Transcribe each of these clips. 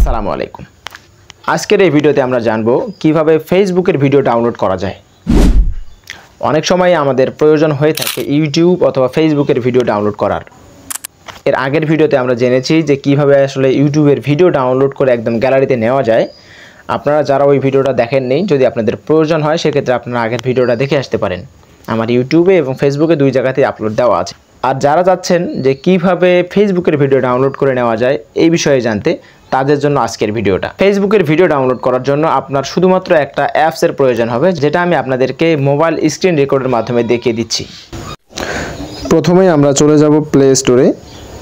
আসসালামু আলাইকুম। আজকের এই ভিডিওতে আমরা জানব কিভাবে ফেসবুকের ভিডিও ডাউনলোড করা যায়। অনেক সময় আমাদের প্রয়োজন হয়ে থাকে ইউটিউব অথবা ফেসবুকের ভিডিও ডাউনলোড করার। এর আগের ভিডিওতে আমরা জেনেছি যে কিভাবে আসলে ইউটিউবের ভিডিও ডাউনলোড করে একদম গ্যালারিতে নেওয়া যায়। আপনারা যারা ওই ভিডিওটা দেখেননি, যদি আপনাদের প্রয়োজন হয় সেক্ষেত্রে আপনারা আগের ভিডিওটা দেখে আসতে পারেন। আমার ইউটিউবে এবং ফেসবুকে দুই জায়গাতেই আপলোড দেওয়া আছে। আর যারা চাচ্ছেন যে কিভাবে ফেসবুকের ভিডিও ডাউনলোড করে নেওয়া যায় এই বিষয়ে জানতে, তাদের জন্য আজকের ভিডিওটা। ফেসবুকের ভিডিও ডাউনলোড করার জন্য আপনার শুধুমাত্র একটা অ্যাপসের প্রয়োজন হবে, যেটা আমি আপনাদেরকে মোবাইল স্ক্রিন রেকর্ডের মাধ্যমে দেখিয়ে দিচ্ছি। প্রথমেই আমরা চলে যাব প্লে স্টোরে।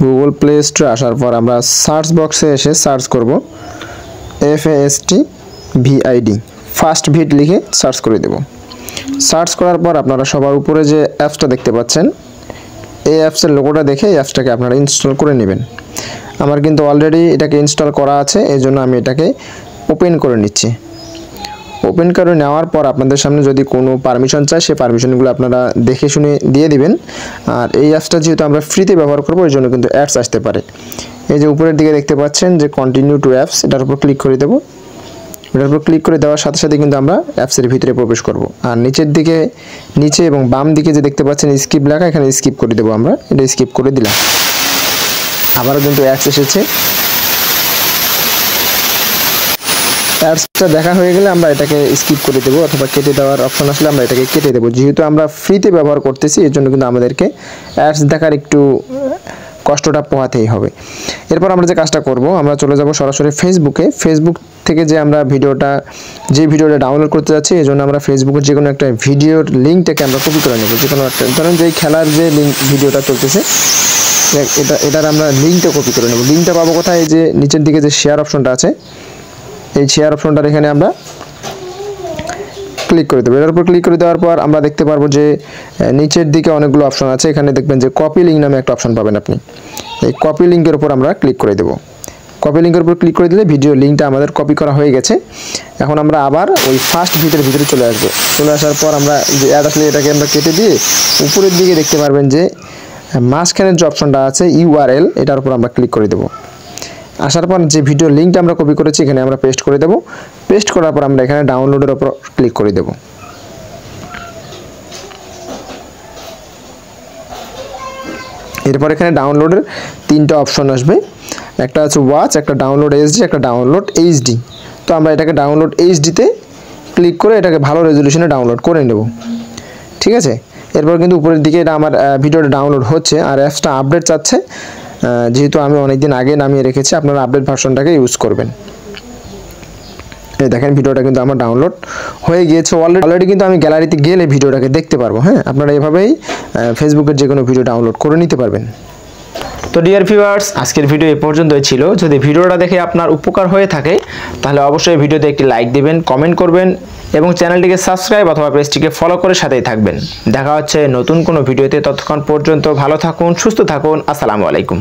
গুগল প্লে স্টোরে আসার পর আমরা সার্চ বক্সে এসে সার্চ করব FASTVID, ফাস্ট ভিড লিখে সার্চ করে দেব। সার্চ করার পর আপনারা সবার উপরে যে অ্যাপসটা দেখতে পাচ্ছেন, এই অ্যাপসের লোগোটা দেখে এই অ্যাপসটাকে আপনারা ইনস্টল করে নেবেন। আমার কিন্তু অলরেডি এটাকে ইনস্টল করা আছে, এই জন্য আমি এটাকে ওপেন করে নিচ্ছি। ওপেন করে নেওয়ার পর আপনাদের সামনে যদি কোনো পারমিশন চায়, সেই পারমিশনগুলো আপনারা দেখে শুনে দিয়ে দিবেন। আর এই অ্যাপসটা যেহেতু আমরা ফ্রিতে ব্যবহার করবো, ওই জন্য কিন্তু অ্যাডস আসতে পারে। এই যে উপরের দিকে দেখতে পাচ্ছেন যে কন্টিনিউ টু অ্যাপস, এটার উপর ক্লিক করে দেবো। এটার উপর ক্লিক করে দেওয়ার সাথে সাথে কিন্তু আমরা অ্যাপসের ভিতরে প্রবেশ করব। আর নিচে এবং বাম দিকে যে দেখতে পাচ্ছেন স্কিপ লেখা, এখানে স্কিপ করে দেবো আমরা। এটা স্কিপ করে দিলাম। আবারও কিন্তু অ্যাডস এসেছে। অ্যাডসটা দেখা হয়ে গেলে আমরা এটাকে স্কিপ করে দেবো, অথবা কেটে দেওয়ার অপশন আসলে আমরা এটাকে কেটে দেবো। যেহেতু আমরা ফ্রিতে ব্যবহার করতেছি, এর জন্য কিন্তু আমাদেরকে অ্যাডস দেখার একটু কষ্টটা পোহাতেই হবে। এরপর আমরা যে কাজটা করব, আমরা চলে যাব সরাসরি ফেসবুকে। ফেসবুক থেকে যে আমরা ভিডিওটা ডাউনলোড করতে যাচ্ছি, এই জন্য আমরা ফেসবুকের যে কোনো একটা ভিডিওর লিঙ্কটাকে আমরা কপি করে নেব। যে কোনো একটা, ধরেন যে খেলার যে ভিডিওটা চলতেছে, এটার আমরা লিঙ্কটা কপি করে নেব। লিঙ্কটা পাবো কোথায়? এই যে নিচের দিকে যে শেয়ার অপশনটা আছে, এই শেয়ার অপশনটার এখানে আমরা ক্লিক করে দেবো। এর উপর ক্লিক করে দেওয়ার পর আমরা দেখতে পারবো যে নিচের দিকে অনেকগুলো অপশন আছে। এখানে দেখবেন যে কপি লিঙ্ক নামে একটা অপশন পাবেন আপনি। এই কপি লিঙ্কের উপর আমরা ক্লিক করে দেবো। কপি লিঙ্কের উপর ক্লিক করে দিলে ভিডিও লিঙ্কটা আমাদের কপি করা হয়ে গেছে। এখন আমরা আবার ওই ফার্স্ট ভিতরে চলে আসবো। চলে আসার পর আমরা যে অ্যাড আসলে এটাকে আমরা কেটে দিয়ে উপরের দিকে দেখতে পারবেন যে মাঝখানের যে অপশনটা আছে URL, এটার উপর আমরা ক্লিক করে দেবো। আসার পর যে ভিডিও লিঙ্কটা আমরা কপি করেছি এখানে আমরা পেস্ট করে দেব। পেস্ট করার পর আমরা এখানে ডাউনলোডের উপর ক্লিক করে দেব। এরপর এখানে ডাউনলোডের তিনটা অপশন আসবে। একটা আছে ওয়াচ, একটা ডাউনলোড HD, একটা ডাউনলোড HD। তো আমরা এটাকে ডাউনলোড HD-তে ক্লিক করে এটাকে ভালো রেজলিউশনে ডাউনলোড করে নেব। ঠিক আছে। এরপর কিন্তু উপরের দিকে এটা আমার ভিডিওটা ডাউনলোড হচ্ছে, আর অ্যাপসটা আপডেট চাচ্ছে। যেহেতু আমি অনেকদিন আগে নামিয়ে রেখেছি, আপনারা আপডেট ভার্সনটাকে ইউজ করবেন। এই দেখেন ভিডিওটা কিন্তু আমার ডাউনলোড হয়ে গিয়েছে অলরেডি। কিন্তু আমি গ্যালারিতে গেলে ভিডিওটাকে দেখতে পারবো। হ্যাঁ, আপনারা এভাবেই ফেসবুকের যে কোনো ভিডিও ডাউনলোড করে নিতে পারবেন। তো ডিয়ার ভিউয়ার্স, আজকের ভিডিও এ পর্যন্তই ছিল। যদি ভিডিওটা দেখে আপনার উপকার হয়ে থাকে, তাহলে অবশ্যই ভিডিওতে একটি লাইক দিবেন, কমেন্ট করবেন এবং চ্যানেলটিকে সাবস্ক্রাইব অথবা পেজটিকে ফলো করে সাথেই থাকবেন। দেখা হচ্ছে নতুন কোনো ভিডিওতে। ততক্ষণ পর্যন্ত ভালো থাকুন, সুস্থ থাকুন। আসসালামু আলাইকুম।